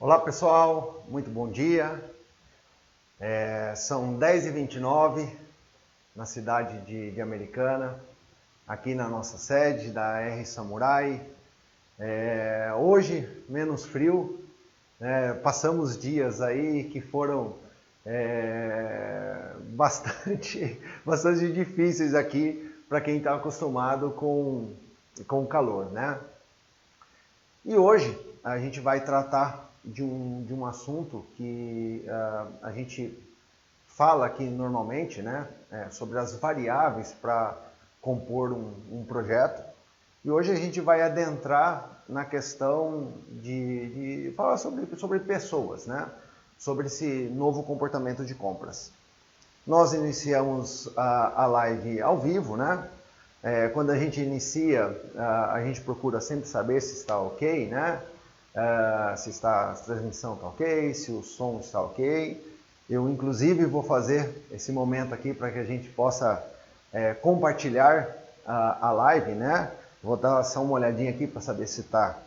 Olá pessoal, muito bom dia. São 10h29 na cidade de Americana, aqui na nossa sede da R Samurai. Hoje menos frio, passamos dias aí que foram bastante difíceis aqui para quem está acostumado com o calor, né? E hoje a gente vai tratar de um assunto que a gente fala aqui normalmente, né? Sobre as variáveis para compor um projeto. E hoje a gente vai adentrar na questão de falar sobre pessoas, né? Sobre esse novo comportamento de compras. Nós iniciamos a live ao vivo, né? Quando a gente inicia, a gente procura sempre saber se está ok, né? Se a transmissão está ok, se o som está ok. Eu, inclusive, vou fazer esse momento aqui para que a gente possa compartilhar a live, né? Vou dar só uma olhadinha aqui para saber se tá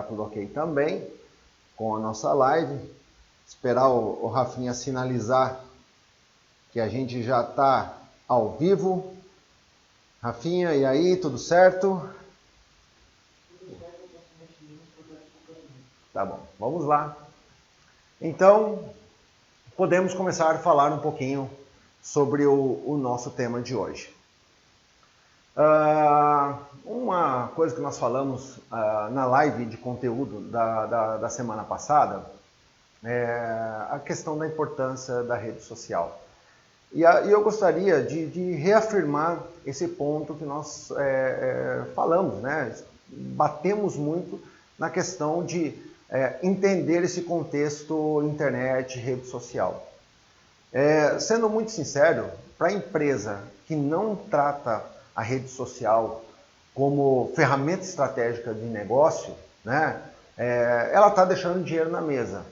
tudo ok também com a nossa live. Esperar o Rafinha sinalizar que a gente já está ao vivo. Rafinha, e aí, tudo certo? Tá bom, vamos lá. Então, podemos começar a falar um pouquinho sobre o nosso tema de hoje. Uma coisa que nós falamos na live de conteúdo da semana passada é a questão da importância da rede social. E eu gostaria de reafirmar esse ponto que nós falamos, né? Batemos muito na questão de entender esse contexto internet, rede social. Sendo muito sincero, para a empresa que não trata a rede social como ferramenta estratégica de negócio, né, ela está deixando dinheiro na mesa.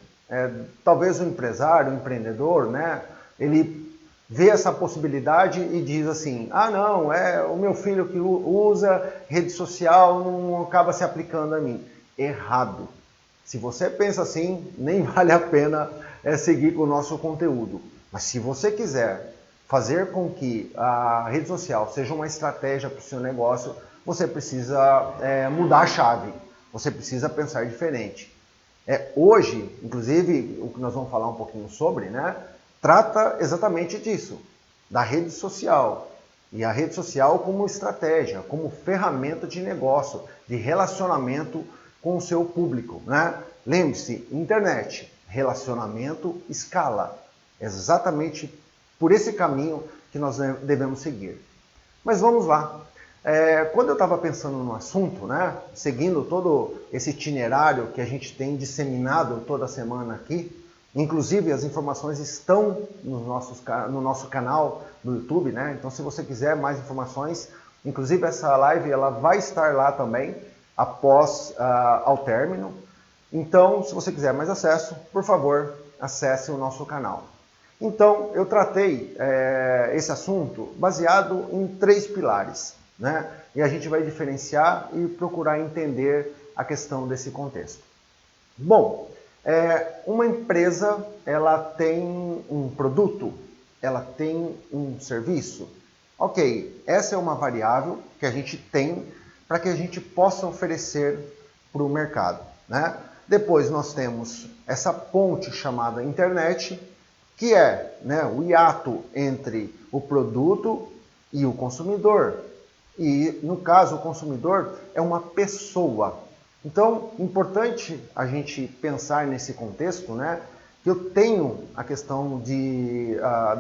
Talvez o empresário, o empreendedor, né, ele vê essa possibilidade e diz assim, não, o meu filho que usa rede social não acaba se aplicando a mim. Errado. Se você pensa assim, nem vale a pena seguir com o nosso conteúdo. Mas se você quiser fazer com que a rede social seja uma estratégia para o seu negócio, você precisa mudar a chave. Você precisa pensar diferente. Hoje, inclusive, o que nós vamos falar um pouquinho sobre, né, trata exatamente disso, da rede social. E a rede social como estratégia, como ferramenta de negócio, de relacionamento com o seu público, né? Lembre-se, internet, relacionamento, escala. É exatamente por esse caminho que nós devemos seguir. Mas vamos lá. Quando eu estava pensando no assunto, né, seguindo todo esse itinerário que a gente tem disseminado toda semana aqui, inclusive as informações estão no nosso canal no YouTube, né? Então se você quiser mais informações, inclusive essa live ela vai estar lá também, após ao término. Então, se você quiser mais acesso, por favor, acesse o nosso canal. Então, eu tratei esse assunto baseado em 3 pilares, né? E a gente vai diferenciar e procurar entender a questão desse contexto. Bom, uma empresa, ela tem um produto, ela tem um serviço. Ok, essa é uma variável que a gente tem para que a gente possa oferecer para o mercado, né? Depois nós temos essa ponte chamada internet, que é, né, o hiato entre o produto e o consumidor. E, no caso, o consumidor é uma pessoa. Então, importante a gente pensar nesse contexto, né, que eu tenho a questão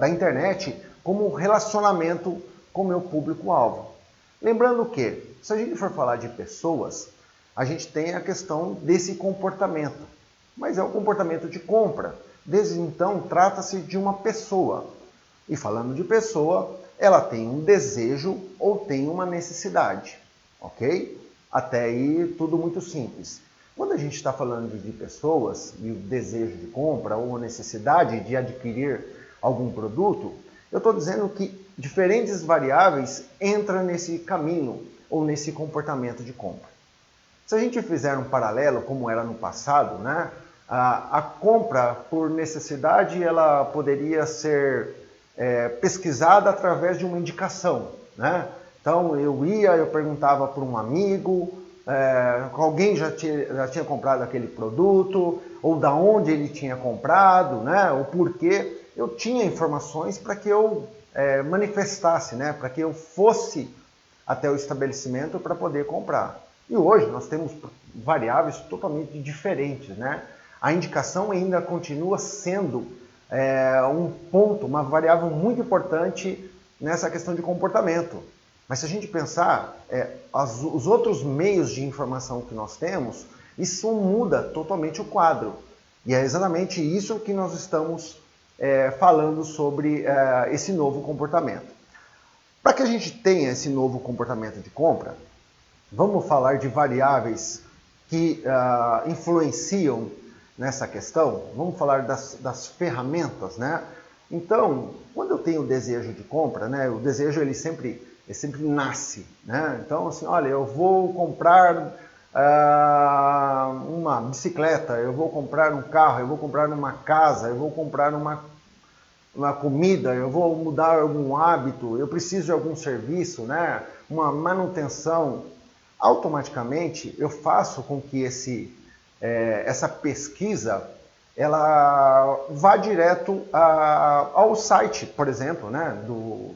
da internet como relacionamento com o meu público-alvo. Lembrando que, se a gente for falar de pessoas, a gente tem a questão desse comportamento, mas é um comportamento de compra. Desde então, trata-se de uma pessoa. E falando de pessoa, ela tem um desejo ou tem uma necessidade, ok? Até aí, tudo muito simples. Quando a gente está falando de pessoas e o desejo de compra ou a necessidade de adquirir algum produto, eu estou dizendo que diferentes variáveis entram nesse caminho ou nesse comportamento de compra. Se a gente fizer um paralelo, como era no passado, né? A compra por necessidade, ela poderia ser pesquisada através de uma indicação, né? Então eu perguntava para um amigo, alguém já tinha comprado aquele produto, ou da onde ele tinha comprado, né? O porquê. Eu tinha informações para que eu manifestasse, né? Para que eu fosse até o estabelecimento para poder comprar. E hoje nós temos variáveis totalmente diferentes, né? A indicação ainda continua sendo um ponto, uma variável muito importante nessa questão de comportamento. Mas se a gente pensar, os outros meios de informação que nós temos, isso muda totalmente o quadro. E é exatamente isso que nós estamos falando sobre esse novo comportamento. Para que a gente tenha esse novo comportamento de compra, vamos falar de variáveis que influenciam nessa questão. Vamos falar das ferramentas, né? Então, quando eu tenho desejo de compra, né, o desejo ele sempre nasce, né? Então, assim, olha, eu vou comprar uma bicicleta, eu vou comprar um carro, eu vou comprar uma casa, eu vou comprar uma comida, eu vou mudar algum hábito, eu preciso de algum serviço, né? Uma manutenção. Automaticamente, eu faço com que essa pesquisa ela vá direto ao site, por exemplo, né,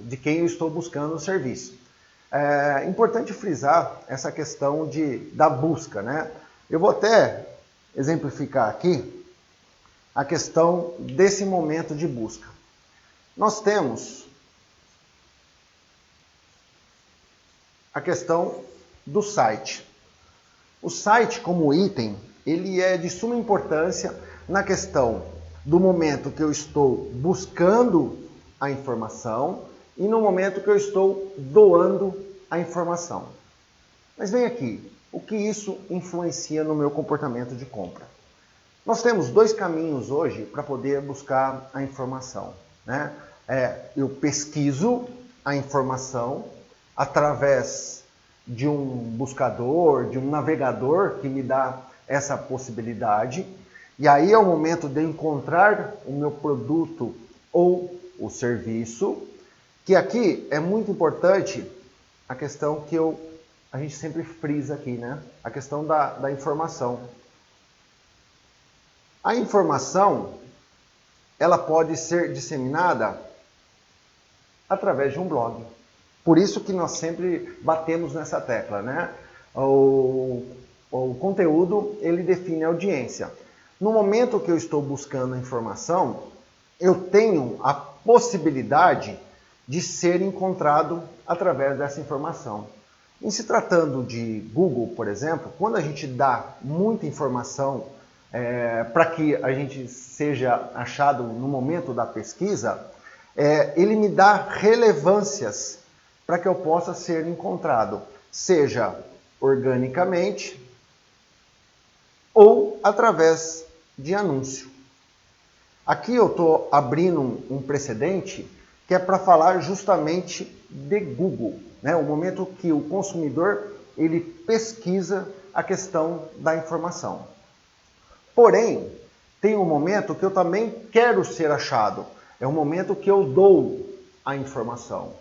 de quem eu estou buscando o serviço. É importante frisar essa questão da busca, né? Eu vou até exemplificar aqui a questão desse momento de busca. Nós temos a questão do site. O site como item, ele é de suma importância na questão do momento que eu estou buscando a informação e no momento que eu estou doando a informação. Mas vem aqui, o que isso influencia no meu comportamento de compra? Nós temos dois caminhos hoje para poder buscar a informação, né? Eu pesquiso a informação através de um buscador, de um navegador que me dá essa possibilidade. E aí é o momento de encontrar o meu produto ou o serviço, que aqui é muito importante a questão que a gente sempre frisa aqui, né? A questão da informação. A informação, ela pode ser disseminada através de um blog. Por isso que nós sempre batemos nessa tecla, né? O conteúdo, ele define a audiência. No momento que eu estou buscando a informação, eu tenho a possibilidade de ser encontrado através dessa informação. Em se tratando de Google, por exemplo, quando a gente dá muita informação para que a gente seja achado no momento da pesquisa, ele me dá relevâncias para que eu possa ser encontrado, seja organicamente ou através de anúncio. Aqui eu estou abrindo um precedente que é para falar justamente de Google, né? O momento que o consumidor ele pesquisa a questão da informação. Porém, tem um momento que eu também quero ser achado. É o momento que eu dou a informação.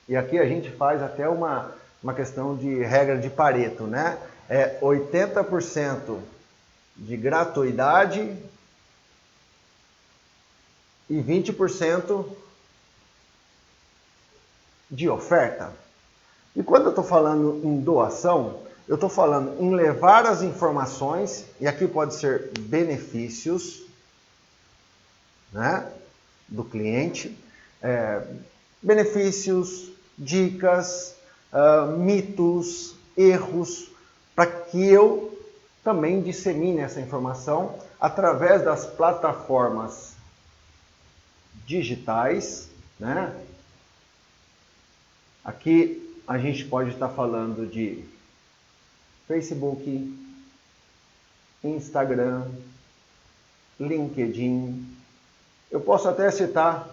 E aqui a gente faz até uma questão de regra de Pareto, né? 80% de gratuidade e 20% de oferta. E quando eu estou falando em doação, eu estou falando em levar as informações, e aqui pode ser benefícios, né, do cliente, benefícios, dicas, mitos, erros, para que eu também dissemine essa informação através das plataformas digitais, né? Aqui a gente pode estar falando de Facebook, Instagram, LinkedIn. Eu posso até citar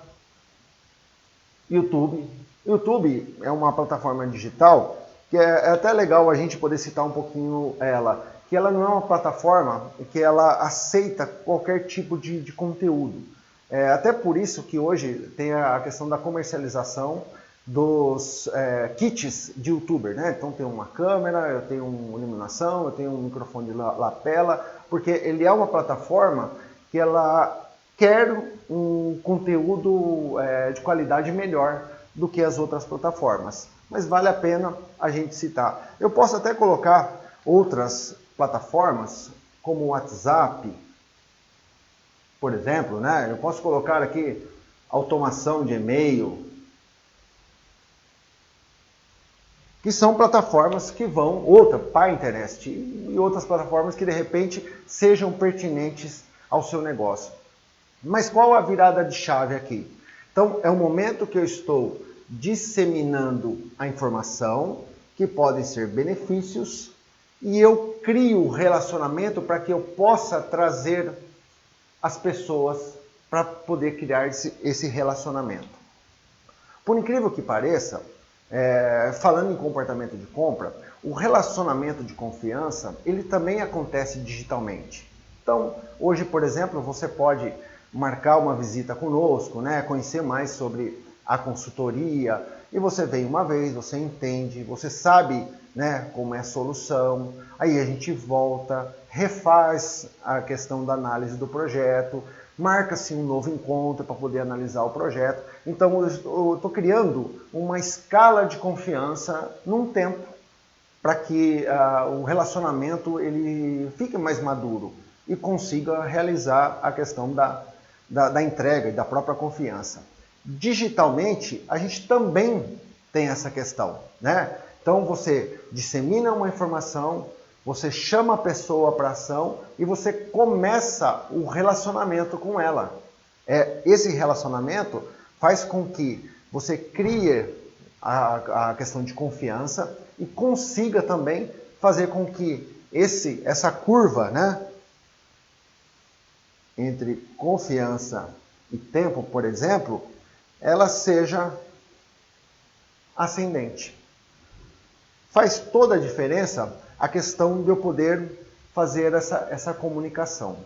YouTube. YouTube é uma plataforma digital que é até legal a gente poder citar um pouquinho ela, que ela não é uma plataforma que ela aceita qualquer tipo de conteúdo. Até por isso que hoje tem a questão da comercialização dos kits de youtuber, né? Então tem uma câmera, eu tenho uma iluminação, eu tenho um microfone de lapela, porque ele é uma plataforma que ela quer um conteúdo de qualidade melhor do que as outras plataformas. Mas vale a pena a gente citar. Eu posso até colocar outras plataformas, como o WhatsApp, por exemplo, né? Eu posso colocar aqui automação de e-mail, que são plataformas que vão, Pinterest e outras plataformas que de repente sejam pertinentes ao seu negócio. Mas qual a virada de chave aqui? Então, é o momento que eu estou disseminando a informação, que podem ser benefícios, e eu crio relacionamento para que eu possa trazer as pessoas para poder criar esse relacionamento. Por incrível que pareça, falando em comportamento de compra, o relacionamento de confiança, ele também acontece digitalmente. Então, hoje, por exemplo, você pode marcar uma visita conosco, né? Conhecer mais sobre a consultoria, e você vem uma vez, você entende, você sabe, né, como é a solução, aí a gente volta, refaz a questão da análise do projeto, marca-se um novo encontro para poder analisar o projeto. Então eu estou criando uma escala de confiança num tempo para que o relacionamento ele fique mais maduro e consiga realizar a questão da entrega e da própria confiança. Digitalmente, a gente também tem essa questão, né? Então você dissemina uma informação, você chama a pessoa para ação e você começa o relacionamento com ela. Esse relacionamento faz com que você crie a questão de confiança e consiga também fazer com que essa curva, né, entre confiança e tempo, por exemplo, ela seja ascendente. Faz toda a diferença a questão de eu poder fazer essa comunicação.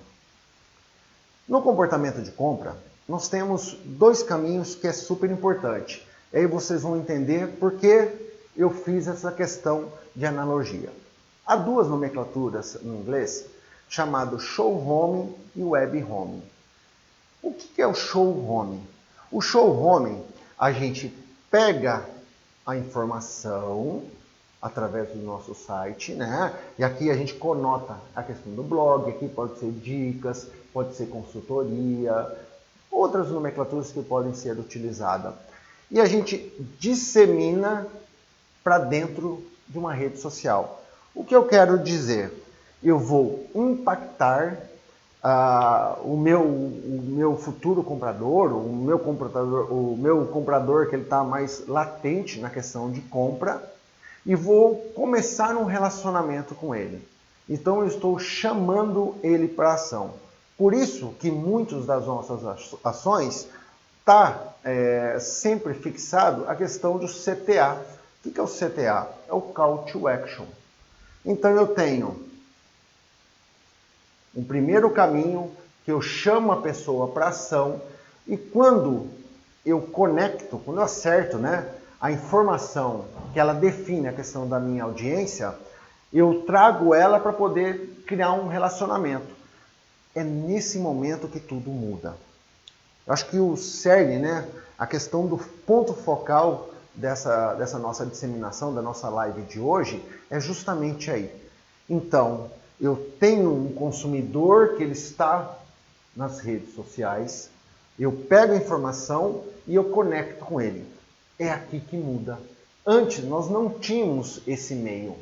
No comportamento de compra, nós temos dois caminhos que é super importante. E aí vocês vão entender por que eu fiz essa questão de analogia. Há duas nomenclaturas em inglês, chamado show home e web home. O que é o show home? O show home, a gente pega a informação através do nosso site, né? E aqui a gente conota a questão do blog, aqui pode ser dicas, pode ser consultoria, outras nomenclaturas que podem ser utilizadas. E a gente dissemina para dentro de uma rede social. O que eu quero dizer? Eu vou impactar o meu futuro comprador, o meu comprador que ele está mais latente na questão de compra, e vou começar um relacionamento com ele. Então eu estou chamando ele para ação. Por isso que muitas das nossas ações está sempre fixado a questão do CTA. O que é o CTA? É o Call to Action. Então eu tenho um primeiro caminho que eu chamo a pessoa para ação, e quando eu conecto, quando eu acerto, né, a informação que ela define a questão da minha audiência, eu trago ela para poder criar um relacionamento. É nesse momento que tudo muda. Eu acho que o cerne, né, a questão do ponto focal dessa nossa disseminação, da nossa live de hoje, é justamente aí. Então, eu tenho um consumidor que ele está nas redes sociais, eu pego a informação e eu conecto com ele. É aqui que muda. Antes, nós não tínhamos esse meio,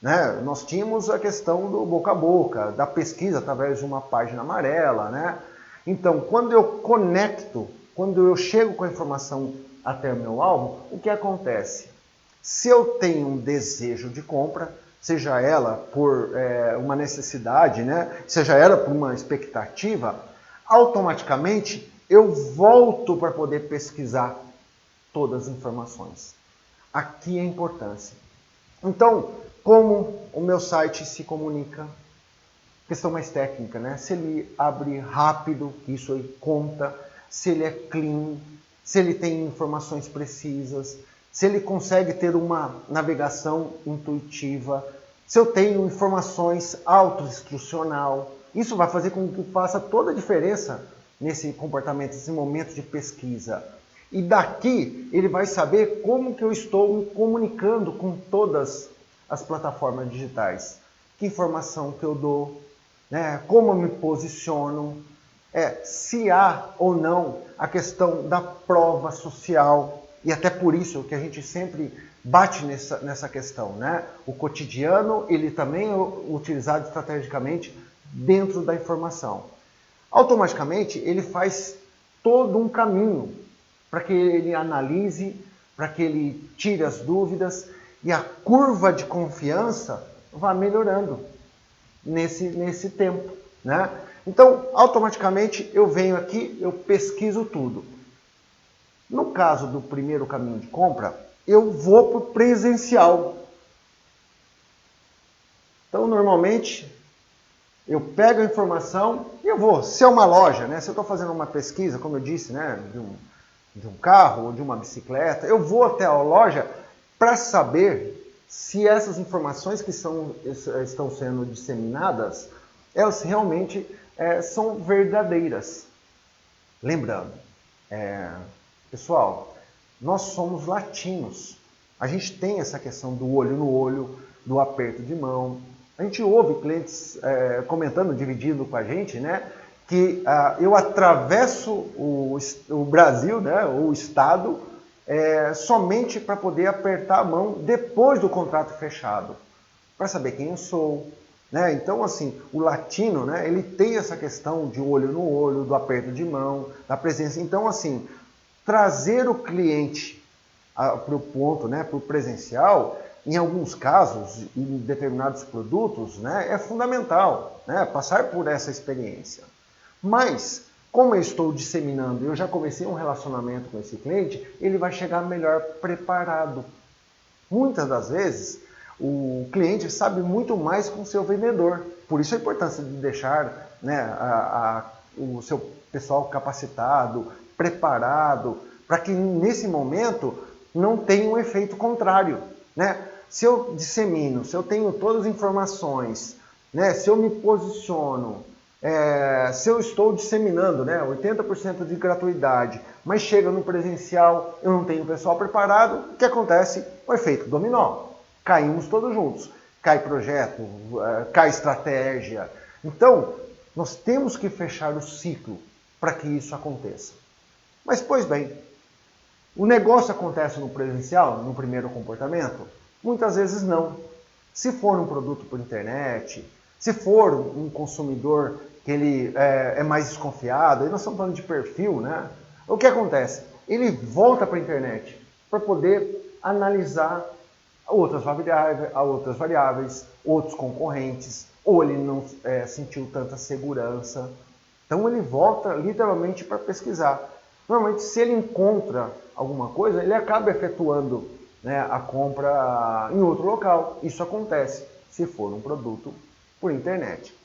né? Nós tínhamos a questão do boca a boca, da pesquisa através de uma página amarela, né? Então, quando eu conecto, quando eu chego com a informação até o meu alvo, o que acontece? Se eu tenho um desejo de compra, seja ela por uma necessidade, né? Seja ela por uma expectativa, automaticamente eu volto para poder pesquisar todas as informações. Aqui é a importância. Então, como o meu site se comunica? Questão mais técnica, né? Se ele abre rápido, isso aí conta, se ele é clean, se ele tem informações precisas, se ele consegue ter uma navegação intuitiva, se eu tenho informações autoinstrucional. Isso vai fazer com que faça toda a diferença nesse comportamento, nesse momento de pesquisa. E daqui ele vai saber como que eu estou me comunicando com todas as plataformas digitais. Que informação que eu dou, né? Como eu me posiciono, se há ou não a questão da prova social. E até por isso que a gente sempre bate nessa questão, né? O cotidiano, ele também é utilizado estrategicamente dentro da informação. Automaticamente, ele faz todo um caminho para que ele analise, para que ele tire as dúvidas e a curva de confiança vá melhorando nesse tempo, né? Então, automaticamente, eu venho aqui, eu pesquiso tudo. No caso do primeiro caminho de compra, eu vou para o presencial. Então, normalmente, eu pego a informação e eu vou. Se é uma loja, né? Se eu estou fazendo uma pesquisa, como eu disse, né? De um carro ou de uma bicicleta, eu vou até a loja para saber se essas informações que estão sendo disseminadas, elas realmente são verdadeiras. Lembrando, pessoal, nós somos latinos. A gente tem essa questão do olho no olho, do aperto de mão. A gente ouve clientes comentando, dividindo com a gente, né, que eu atravesso o Brasil, né, o Estado, somente para poder apertar a mão depois do contrato fechado, para saber quem eu sou. Né? Então, assim, o latino, né, ele tem essa questão de olho no olho, do aperto de mão, da presença. Então, assim, trazer o cliente para o ponto, né, para o presencial, em alguns casos, em determinados produtos, né, é fundamental, né, passar por essa experiência. Mas, como eu estou disseminando, eu já comecei um relacionamento com esse cliente, ele vai chegar melhor preparado. Muitas das vezes, o cliente sabe muito mais com o seu vendedor. Por isso a importância de deixar, né, o seu pessoal capacitado, preparado, para que nesse momento não tenha um efeito contrário. Né? Se eu dissemino, se eu tenho todas as informações, né, se eu me posiciono, se eu estou disseminando, né, 80% de gratuidade, mas chega no presencial, eu não tenho o pessoal preparado, o que acontece? O efeito dominó. Caímos todos juntos. Cai projeto, cai estratégia. Então, nós temos que fechar o ciclo para que isso aconteça. Mas, pois bem, o negócio acontece no presencial, no primeiro comportamento? Muitas vezes não. Se for um produto por internet, se for um consumidor que ele é mais desconfiado, aí nós estamos falando de perfil, né? O que acontece? Ele volta para a internet para poder analisar outras variáveis, outros concorrentes, ou ele não sentiu tanta segurança. Então ele volta literalmente para pesquisar. Normalmente, se ele encontra alguma coisa, ele acaba efetuando, né, a compra em outro local. Isso acontece se for um produto por internet.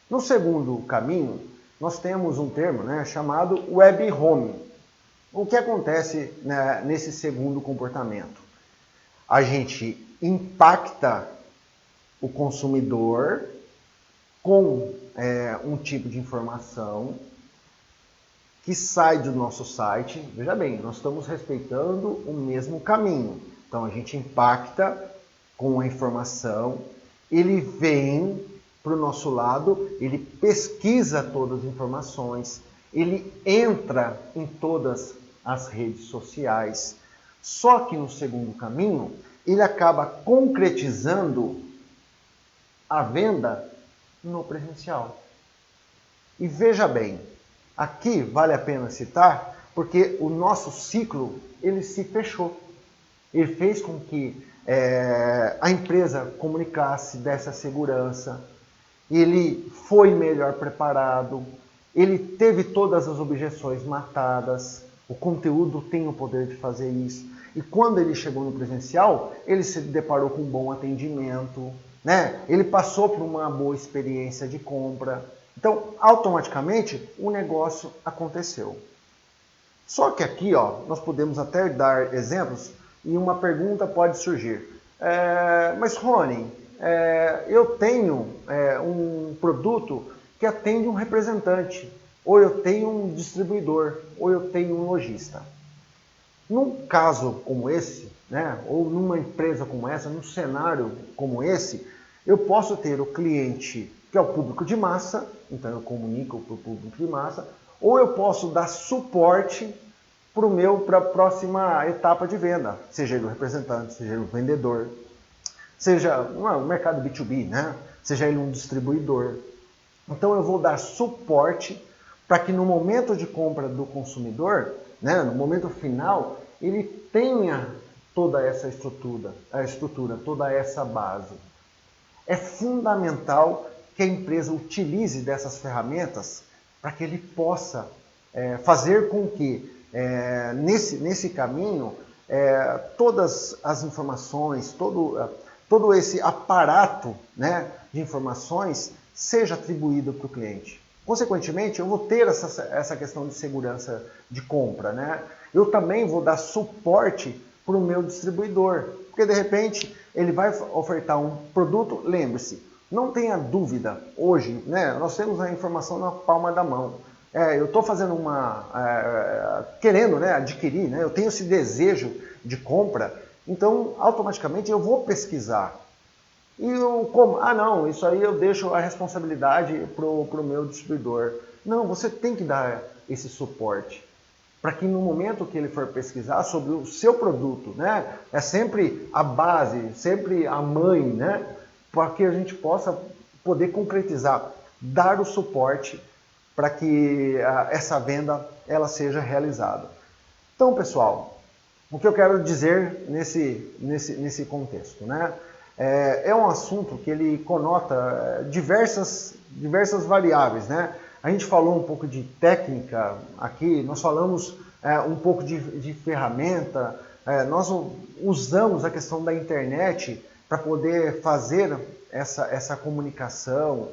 No segundo caminho, nós temos um termo, né, chamado web home. O que acontece, né, nesse segundo comportamento? A gente impacta o consumidor com um tipo de informação que sai do nosso site. Veja bem, nós estamos respeitando o mesmo caminho. Então a gente impacta com a informação, ele vem para o nosso lado, ele pesquisa todas as informações, ele entra em todas as redes sociais. Só que no segundo caminho, ele acaba concretizando a venda no presencial. E veja bem, aqui vale a pena citar, porque o nosso ciclo, ele se fechou. Ele fez com que a empresa comunicasse dessa segurança, ele foi melhor preparado, ele teve todas as objeções matadas, O conteúdo tem o poder de fazer isso. E quando ele chegou no presencial, ele se deparou com um bom atendimento, né? Ele passou por uma boa experiência de compra. Então, automaticamente, o negócio aconteceu. Só que aqui, ó, nós podemos até dar exemplos e uma pergunta pode surgir. Mas, Rony, eu tenho um produto que atende um representante, ou eu tenho um distribuidor, ou eu tenho um lojista. Num caso como esse, né, ou numa empresa como essa, num cenário como esse, eu posso ter o cliente, que é o público de massa, então eu comunico para o público de massa, ou eu posso dar suporte para a próxima etapa de venda, seja ele o representante, seja ele o vendedor, seja um mercado B2B, né? Seja ele um distribuidor. Então eu vou dar suporte para que no momento de compra do consumidor, né, no momento final, ele tenha toda essa estrutura, toda essa base. É fundamental que a empresa utilize dessas ferramentas para que ele possa fazer com que nesse caminho todas as informações, todo esse aparato, né, de informações seja atribuído para o cliente. Consequentemente, eu vou ter essa questão de segurança de compra, né? Eu também vou dar suporte para o meu distribuidor, porque de repente ele vai ofertar um produto, lembre-se, não tenha dúvida, hoje, né, nós temos a informação na palma da mão. Eu estou fazendo querendo, né, adquirir, né, eu tenho esse desejo de compra, então automaticamente eu vou pesquisar. E como? Ah, não, isso aí eu deixo a responsabilidade para o meu distribuidor. Não, você tem que dar esse suporte para que no momento que ele for pesquisar sobre o seu produto, né, é sempre a base, sempre a mãe, né, para que a gente possa poder concretizar, dar o suporte para que essa venda ela seja realizada. Então, pessoal, o que eu quero dizer nesse contexto, né? É um assunto que ele conota diversas variáveis, né? A gente falou um pouco de técnica aqui, nós falamos um pouco de ferramenta, nós usamos a questão da internet para poder fazer essa comunicação.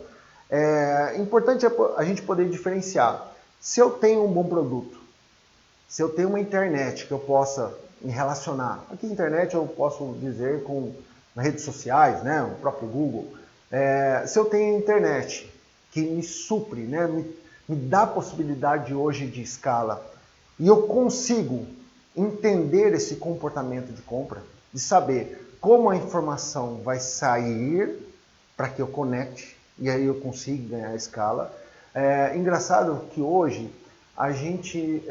Importante a gente poder diferenciar. Se eu tenho um bom produto, se eu tenho uma internet que eu possa me relacionar, aqui na internet eu posso dizer com nas redes sociais, né, o próprio Google, se eu tenho internet que me supre, né, me dá a possibilidade hoje de escala, e eu consigo entender esse comportamento de compra, de saber como a informação vai sair para que eu conecte, e aí eu consigo ganhar escala. Engraçado que hoje a gente,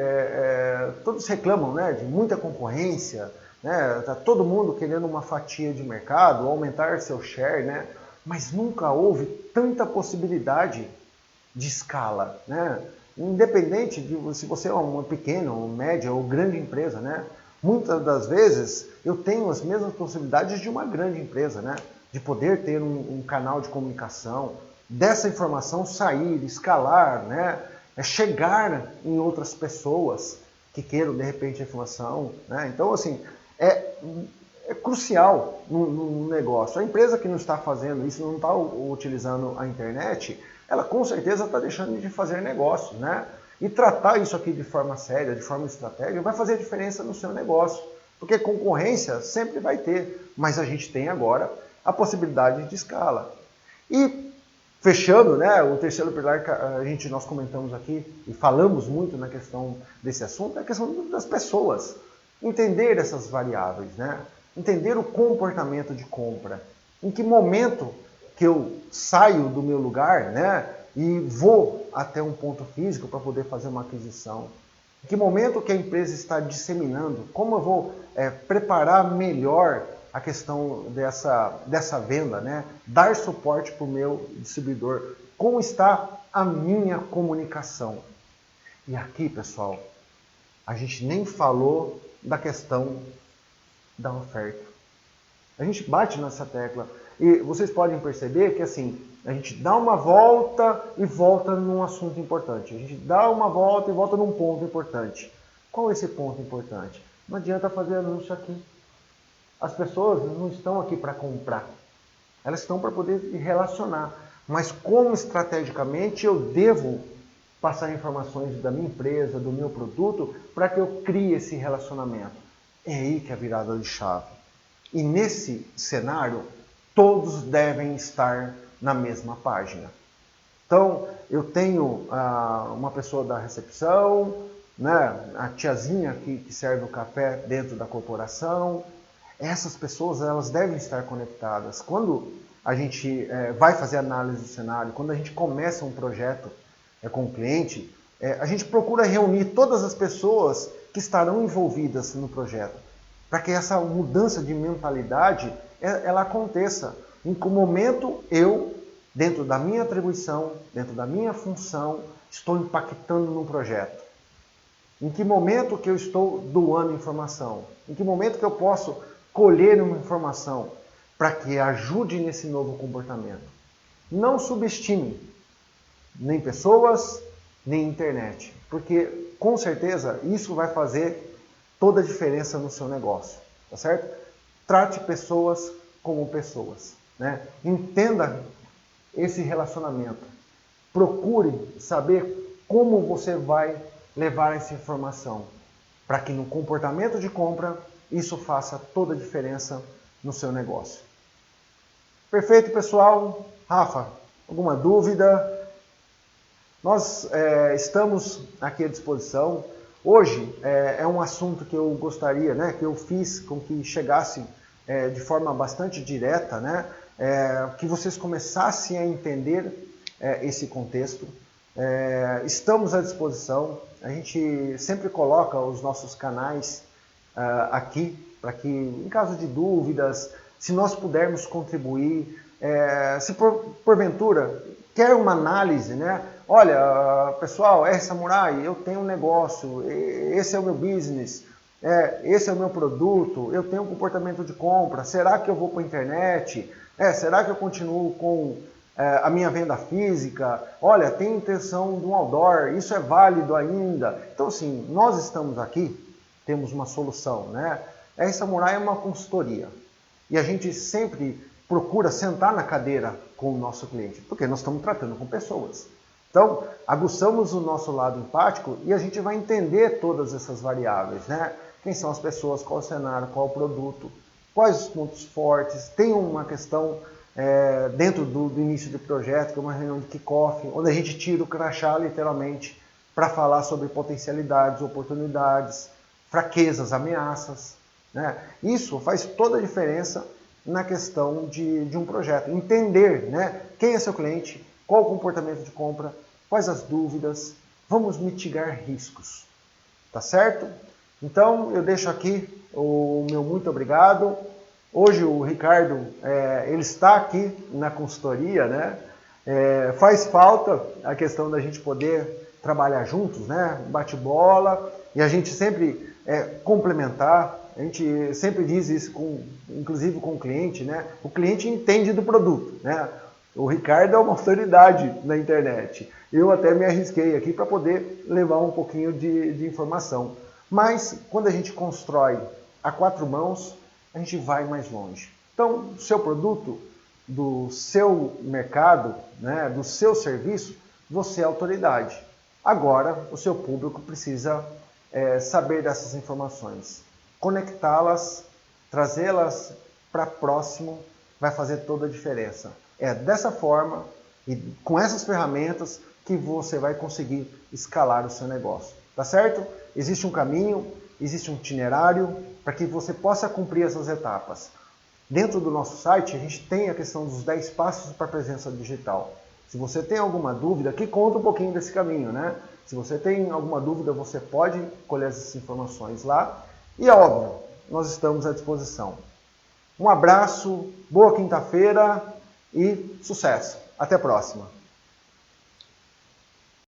todos reclamam, né, de muita concorrência, né? Tá todo mundo querendo uma fatia de mercado, aumentar seu share, né? Mas nunca houve tanta possibilidade de escala, né? Independente de se você é uma pequena, ou média ou grande empresa, né? Muitas das vezes eu tenho as mesmas possibilidades de uma grande empresa, né? De poder ter um canal de comunicação, dessa informação sair, escalar, né? Chegar em outras pessoas que queiram de repente a informação, né? Então, assim, é crucial no negócio. A empresa que não está fazendo isso, não está utilizando a internet, ela com certeza está deixando de fazer negócio, né? E tratar isso aqui de forma séria, de forma estratégica, vai fazer diferença no seu negócio. Porque concorrência sempre vai ter, mas a gente tem agora a possibilidade de escala. E fechando, né, o terceiro pilar que nós comentamos aqui e falamos muito na questão desse assunto, é a questão das pessoas. Entender essas variáveis, né? Entender o comportamento de compra. Em que momento que eu saio do meu lugar, né, e vou até um ponto físico para poder fazer uma aquisição. Em que momento que a empresa está disseminando, como eu vou preparar melhor a questão dessa venda, né? Dar suporte para o meu distribuidor. Como está a minha comunicação? E aqui, pessoal, a gente nem falou da questão da oferta. A gente bate nessa tecla e vocês podem perceber que assim, a gente dá uma volta e volta num assunto importante. A gente dá uma volta e volta num ponto importante. Qual é esse ponto importante? Não adianta fazer anúncio aqui. As pessoas não estão aqui para comprar. Elas estão para poder relacionar. Mas como estrategicamente eu devo passar informações da minha empresa, do meu produto, para que eu crie esse relacionamento? É aí que é a virada de chave. E nesse cenário, todos devem estar na mesma página. Então, eu tenho uma pessoa da recepção, né, a tiazinha que serve o café dentro da corporação. Essas pessoas, elas devem estar conectadas. Quando a gente vai fazer análise do cenário, quando a gente começa um projeto com o cliente, a gente procura reunir todas as pessoas que estarão envolvidas no projeto, para que essa mudança de mentalidade ela aconteça. Em que momento eu, dentro da minha atribuição, dentro da minha função, estou impactando no projeto? Em que momento que eu estou doando informação? Em que momento que eu posso colher uma informação para que ajude nesse novo comportamento? Não subestime nem pessoas, nem internet, porque com certeza isso vai fazer toda a diferença no seu negócio, tá certo? Trate pessoas como pessoas, né? Entenda esse relacionamento. Procure saber como você vai levar essa informação para que no comportamento de compra isso faça toda a diferença no seu negócio. Perfeito, pessoal? Rafa, alguma dúvida? Nós estamos aqui à disposição. Hoje é um assunto que eu gostaria, né, que eu fiz com que chegasse de forma bastante direta, né, que vocês começassem a entender esse contexto. Estamos à disposição. A gente sempre coloca os nossos canais aqui, para que, em caso de dúvidas, se nós pudermos contribuir, se porventura quer uma análise, né? Olha, pessoal, Samurai, eu tenho um negócio, esse é o meu business, esse é o meu produto, eu tenho um comportamento de compra, será que eu vou para a internet? Será que eu continuo com a minha venda física? Olha, tem intenção de um outdoor, isso é válido ainda? Então, assim, nós estamos aqui, temos uma solução, né? Samurai é uma consultoria e a gente sempre procura sentar na cadeira com o nosso cliente, porque nós estamos tratando com pessoas. Então, aguçamos o nosso lado empático e a gente vai entender todas essas variáveis, né? Quem são as pessoas, qual o cenário, qual o produto, quais os pontos fortes. Tem uma questão dentro do início do projeto, que é uma reunião de kickoff, onde a gente tira o crachá, literalmente, para falar sobre potencialidades, oportunidades, fraquezas, ameaças, né? Isso faz toda a diferença na questão de um projeto. Entender, né, quem é seu cliente, qual o comportamento de compra, quais as dúvidas, vamos mitigar riscos, tá certo? Então eu deixo aqui o meu muito obrigado. Hoje o Ricardo, ele está aqui na consultoria, né? Faz falta a questão da gente poder trabalhar juntos, né? Bate-bola, e a gente sempre complementar. A gente sempre diz isso, inclusive com o cliente, né? O cliente entende do produto, né? O Ricardo é uma autoridade na internet. Eu até me arrisquei aqui para poder levar um pouquinho de informação. Mas quando a gente constrói a 4 mãos, a gente vai mais longe. Então, do seu produto, do seu mercado, né, do seu serviço, você é autoridade. Agora, o seu público precisa saber dessas informações. Conectá-las, trazê-las para próximo, vai fazer toda a diferença. É dessa forma e com essas ferramentas que você vai conseguir escalar o seu negócio. Tá certo? Existe um caminho, existe um itinerário para que você possa cumprir essas etapas. Dentro do nosso site, a gente tem a questão dos 10 passos para a presença digital. Se você tem alguma dúvida, aqui conta um pouquinho desse caminho, né? Se você tem alguma dúvida, você pode colher essas informações lá. E é óbvio, nós estamos à disposição. Um abraço, boa quinta-feira e sucesso. Até a próxima.